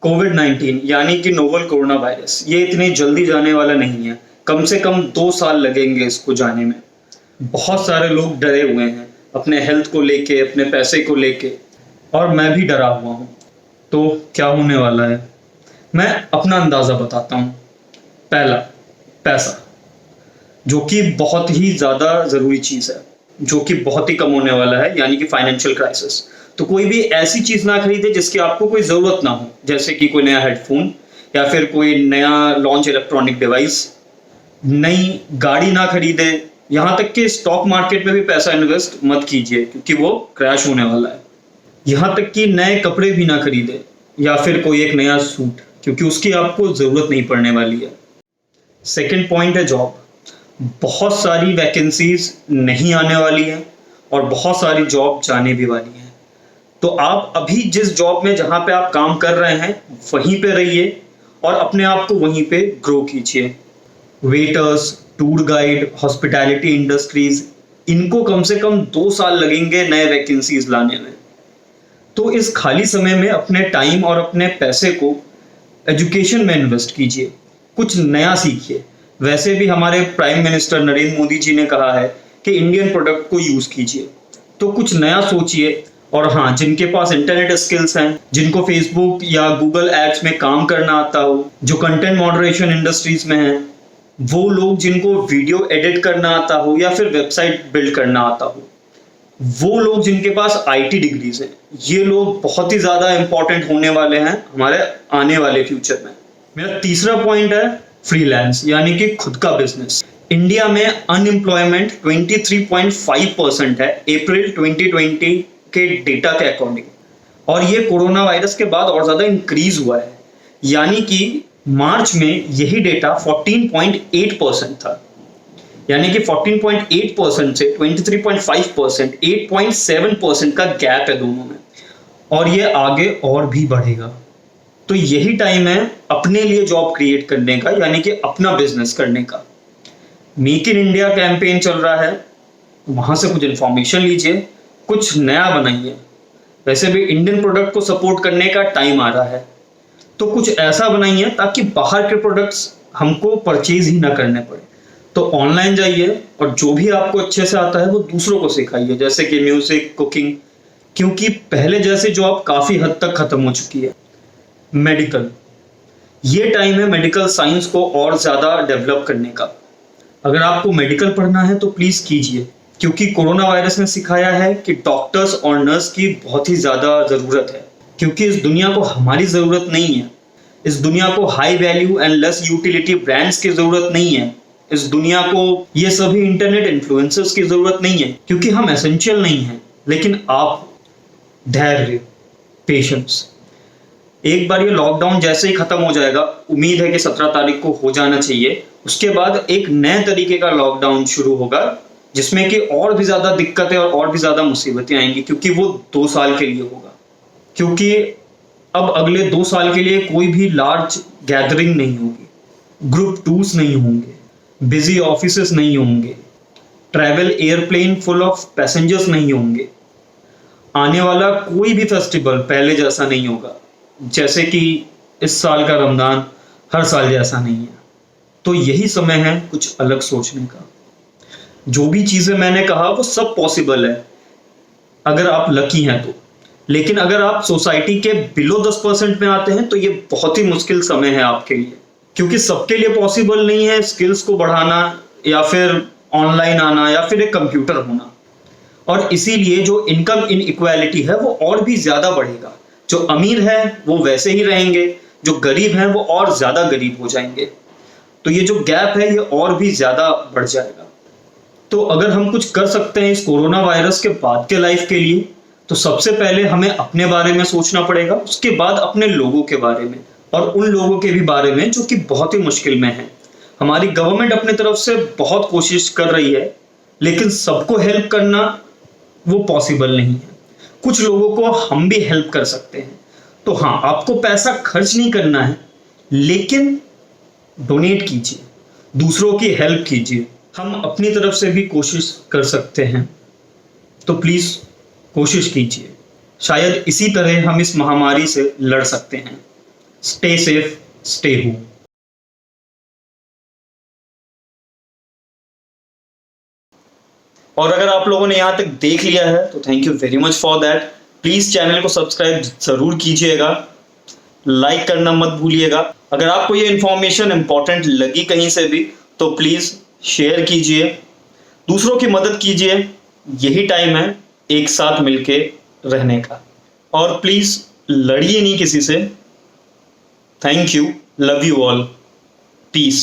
कोविड-19 यानी कि novel corona virus ये इतनी जल्दी जाने वाला नहीं है। कम से कम 2 साल लगेंगे इसको जाने में। बहुत सारे लोग डरे हुए हैं अपने हेल्थ को लेके, अपने पैसे को लेके, और मैं भी डरा हुआ हूँ। तो क्या होने वाला है, मैं अपना अंदाज़ा बताता हूँ। पहला, पैसा, जो कि बहुत ही ज़्यादा ज़रूरी चीज़ है, जो कि बहुत ही कम होने वाला है, यानी कि फाइनेंशियल क्राइसिस। तो कोई भी ऐसी चीज़ ना खरीदे जिसकी आपको कोई ज़रूरत ना हो, जैसे कि कोई नया हेडफोन या फिर कोई नया लॉन्च इलेक्ट्रॉनिक डिवाइस। नई गाड़ी ना खरीदे, यहाँ तक कि स्टॉक मार्केट में भी पैसा इन्वेस्ट मत कीजिए क्योंकि वो क्रैश होने वाला है। यहाँ तक कि नए कपड़े भी ना खरीदे या फिर कोई एक नया सूट, क्योंकि उसकी आपको ज़रूरत नहीं पड़ने वाली है। सेकंड पॉइंट है जॉब। बहुत सारी वैकेंसीज नहीं आने वाली हैं और बहुत सारी जॉब जाने भी वाली हैं। तो आप अभी जिस जॉब में जहाँ पे आप काम कर रहे हैं वहीं पे रहिए और अपने आप को वहीं पे ग्रो कीजिए। Waiters, tour guide, hospitality industries, इनको कम से कम 2 साल लगेंगे नए वैकेंसीज लाने में। तो इस खाली समय में अपने टाइम और अपने पैसे को एजुकेशन में इन्वेस्ट कीजिए, कुछ नया सीखिए। वैसे भी हमारे प्राइम मिनिस्टर नरेंद्र मोदी जी ने कहा है कि इंडियन प्रोडक्ट को यूज़ कीजिए, तो कुछ नया सोचिए। और हाँ, जिनके पास इंटरनेट स्किल्स हैं, जिनको फेसबुक या गूगल एड्स में काम करना आता हो, जो कंटेंट मॉडरेशन इंडस्ट्रीज में हैं, वो लोग जिनको वीडियो एडिट करना आता हो या फिर वेबसाइट बिल्ड करना आता हो, वो लोग जिनके पास आईटी डिग्रीज हैं, ये लोग बहुत ही ज़्यादा इंपॉर्टेंट होने वाले हैं हमारे आने वाले फ्यूचर में। मेरा तीसरा पॉइंट है फ्रीलांस, यानी कि खुद का बिजनेस। इंडिया में अनएम्प्लॉयमेंट 23.5% है अप्रैल 2020 के डेटा के अकॉर्डिंग, और ये कोरोना वायरस के बाद और ज़्यादा इंक्रीज हुआ है। यानी कि मार्च में यही डेटा 14.8% था, यानी कि 14.8% से 23.5%, 8.7% का गैप है दोनों में, और ये आगे और भी बढ़ेगा। तो यही टाइम है अपने लिए जॉब क्रिएट करने का, यानी कि अपना बिजनेस करने का। मेक इन इंडिया कैंपेन चल रहा है, वहां से कुछ इंफॉर्मेशन लीजिए, कुछ नया बनाइए। वैसे भी इंडियन प्रोडक्ट को सपोर्ट करने का टाइम आ रहा है, तो कुछ ऐसा बनाइए ताकि बाहर के प्रोडक्ट्स हमको परचेज ही ना करने पड़े। तो ऑनलाइन जाइए और जो भी आपको अच्छे से आता है वो दूसरों को सिखाइए, जैसे कि म्यूजिक, कुकिंग, क्योंकि पहले जैसे जॉब काफ़ी हद तक खत्म हो चुकी है। मेडिकल, ये टाइम है मेडिकल साइंस को और ज़्यादा डेवलप करने का। अगर आपको मेडिकल पढ़ना है तो प्लीज़ कीजिए, क्योंकि कोरोना वायरस ने सिखाया है कि डॉक्टर्स और नर्स की बहुत ही ज़्यादा ज़रूरत है। क्योंकि इस दुनिया को हमारी ज़रूरत नहीं है, इस दुनिया को high value and less utility brands की ज़रूरत नहीं है, इस दुनिया को ये सभी इंटरनेट इन्फ्लुएंसर्स की ज़रूरत नहीं है, क्योंकि हम एसेंशियल नहीं हैं। लेकिन आप धैर्य, पेशेंस, एक बार ये लॉकडाउन जैसे ही खत्म हो जाएगा, उम्मीद है कि 17 तारीख को हो जाना चाहिए, उसके बाद एक नए तरीके का लॉकडाउन शुरू होगा, जिसमें कि और भी ज़्यादा दिक्कतें और भी ज़्यादा मुसीबतें आएंगी, क्योंकि वो 2 साल के लिए होगा। क्योंकि अब अगले 2 साल के लिए कोई भी लार्ज गैदरिंग नहीं होगी, ग्रुप टूर्स नहीं होंगे, बिजी ऑफिसेस नहीं होंगे, travel airplane full of passengers नहीं होंगे। आने वाला कोई भी फेस्टिवल पहले जैसा नहीं होगा, जैसे कि इस साल का रमज़ान हर साल जैसा नहीं है। तो यही समय है कुछ अलग सोचने का। जो भी चीज़ें मैंने कहा वो सब पॉसिबल है अगर आप लकी हैं तो, लेकिन अगर आप सोसाइटी के बिलो 10% में आते हैं तो ये बहुत ही मुश्किल समय है आपके लिए, क्योंकि सबके लिए पॉसिबल नहीं है स्किल्स को बढ़ाना या फिर ऑनलाइन आना या फिर एक कंप्यूटर होना। और इसीलिए जो इनकम इनइक्वालिटी है वो और भी ज़्यादा बढ़ेगा। जो अमीर है वो वैसे ही रहेंगे, जो गरीब हैं वो और ज़्यादा गरीब हो जाएंगे। तो ये जो गैप है ये और भी ज़्यादा बढ़ जाएगा। तो अगर हम कुछ कर सकते हैं इस कोरोना वायरस के बाद के लाइफ के लिए, तो सबसे पहले हमें अपने बारे में सोचना पड़ेगा, उसके बाद अपने लोगों के बारे में और उन लोगों के भी बारे में जो कि बहुत ही मुश्किल में हैं। हमारी गवर्नमेंट अपनी तरफ से बहुत कोशिश कर रही है, लेकिन सबको हेल्प करना वो पॉसिबल नहीं है। कुछ लोगों को हम भी हेल्प कर सकते हैं। तो हाँ, आपको पैसा खर्च नहीं करना है, लेकिन डोनेट कीजिए, दूसरों की हेल्प कीजिए। हम अपनी तरफ से भी कोशिश कर सकते हैं, तो प्लीज़ कोशिश कीजिए। शायद इसी तरह हम इस महामारी से लड़ सकते हैं। Stay safe, stay whom. और अगर आप लोगों ने यहां तक देख लिया है तो thank you very much for that. Please channel को सब्सक्राइब जरूर कीजिएगा, लाइक करना मत भूलिएगा। अगर आपको ये इंफॉर्मेशन इंपॉर्टेंट लगी कहीं से भी तो प्लीज शेयर कीजिए, दूसरों की मदद कीजिए। यही टाइम है एक साथ मिलके रहने का। और प्लीज लड़िए नहीं किसी से। Thank you, love you all, piece.